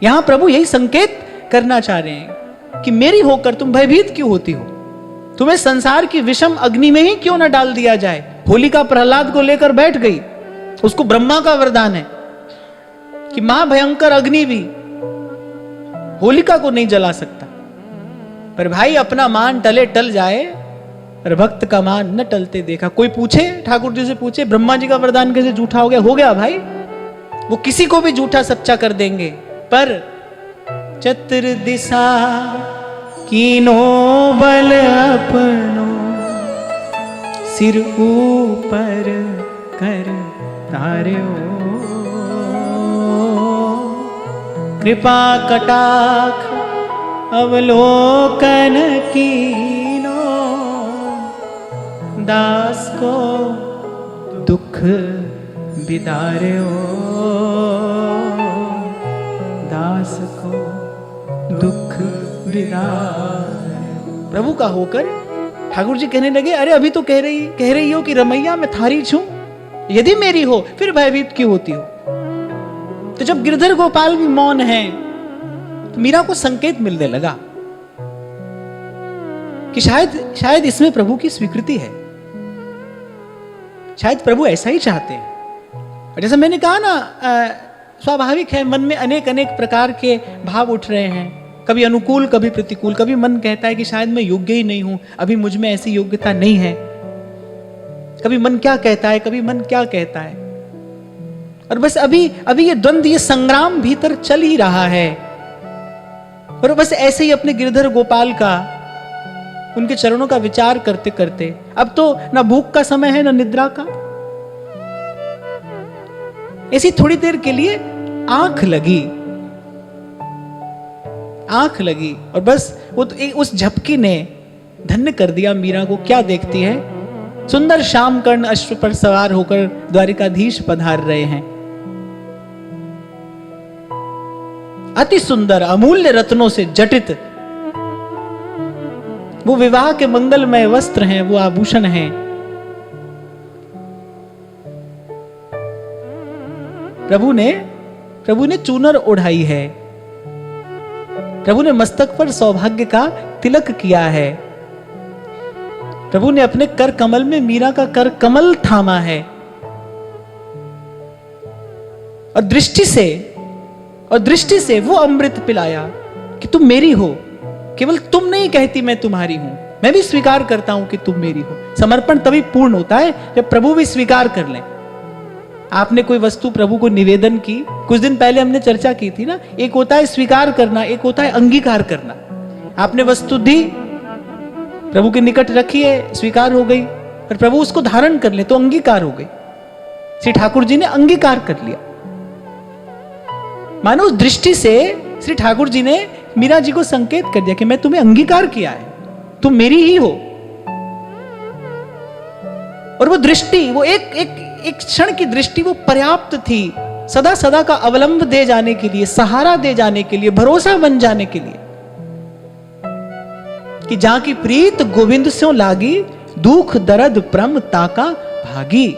यहां प्रभु यही संकेत करना चाह रहे हैं कि मेरी होकर तुम भयभीत क्यों होती हो? तुम्हें संसार की विषम अग्नि में ही क्यों ना डाल दिया जाए? होलिका प्रहलाद को लेकर बैठ गई, उसको ब्रह्मा का वरदान है कि महाभयंकर अग्नि भी होलिका को नहीं जला सकता। पर भाई अपना मान टले टल जाए, और भक्त का मान न टलते देखा। कोई पूछे, ठाकुर जी से पूछे, ब्रह्मा जी का वरदान कैसे झूठा हो गया? हो गया भाई, वो किसी को भी झूठा सच्चा कर देंगे। पर चतुर दिशा कीनो बल अपनो, सिर ऊपर कर तार्यो, कृपा कटाक्ष अवलोकन कीनो, दास को दुख बिदार्यो, दास को दुख बिदार्यो। प्रभु का होकर ठाकुर जी कहने लगे, अरे अभी तो कह रही हो कि रमैया मैं थारी छूं, यदि मेरी हो फिर भयभीत क्यों होती हो? तो जब गिरधर गोपाल भी मौन है तो मीरा को संकेत मिलने लगा कि शायद इसमें प्रभु की स्वीकृति है, शायद प्रभु ऐसा ही चाहते हैं। और जैसा मैंने कहा ना, स्वाभाविक है, मन में अनेक प्रकार के भाव उठ रहे हैं, कभी अनुकूल कभी प्रतिकूल। कभी मन कहता है कि शायद मैं योग्य ही नहीं हूं, अभी मुझ में ऐसी योग्यता नहीं है। कभी मन क्या कहता है, कभी मन क्या कहता है। और बस अभी ये द्वंद्व, ये संग्राम भीतर चल ही रहा है। और बस ऐसे ही अपने गिरधर गोपाल का, उनके चरणों का विचार करते करते, अब तो ना भूख का समय है ना निद्रा का, ऐसी थोड़ी देर के लिए आंख लगी और बस वो तो उस झपकी ने धन्य कर दिया मीरा को। क्या देखती है? सुंदर श्याम कर्ण अश्व पर सवार होकर द्वारिकाधीश पधार रहे हैं। अति सुंदर अमूल्य रत्नों से जटित वो विवाह के मंगलमय वस्त्र हैं, वो आभूषण हैं। प्रभु ने चूनर ओढ़ाई है, प्रभु ने मस्तक पर सौभाग्य का तिलक किया है, प्रभु ने अपने कर कमल में मीरा का कर कमल थामा है। और दृष्टि से वो अमृत पिलाया कि तुम मेरी हो। केवल तुम नहीं कहती मैं तुम्हारी हूं, मैं भी स्वीकार करता हूं कि तुम मेरी हो। समर्पण तभी पूर्ण होता है जब प्रभु भी स्वीकार कर लें। आपने कोई वस्तु प्रभु को निवेदन की, कुछ दिन पहले हमने चर्चा की थी ना, एक होता है स्वीकार करना, एक होता है अंगीकार करना। आपने वस्तु दी, प्रभु के निकट रखी है, स्वीकार हो गई, और प्रभु उसको धारण कर ले तो अंगीकार हो गई। श्री ठाकुर जी ने अंगीकार कर लिया। मानो उस दृष्टि से श्री ठाकुर जी ने मीरा जी को संकेत कर दिया कि मैं तुम्हें अंगीकार किया है, तुम मेरी ही हो। और वो दृष्टि, वो एक क्षण की दृष्टि, वो पर्याप्त थी सदा सदा का अवलंब दे जाने के लिए, सहारा दे जाने के लिए, भरोसा बन जाने के लिए कि जहां की प्रीत गोविंद स्यों लागी, दुख दर्द प्रम ताका भागी।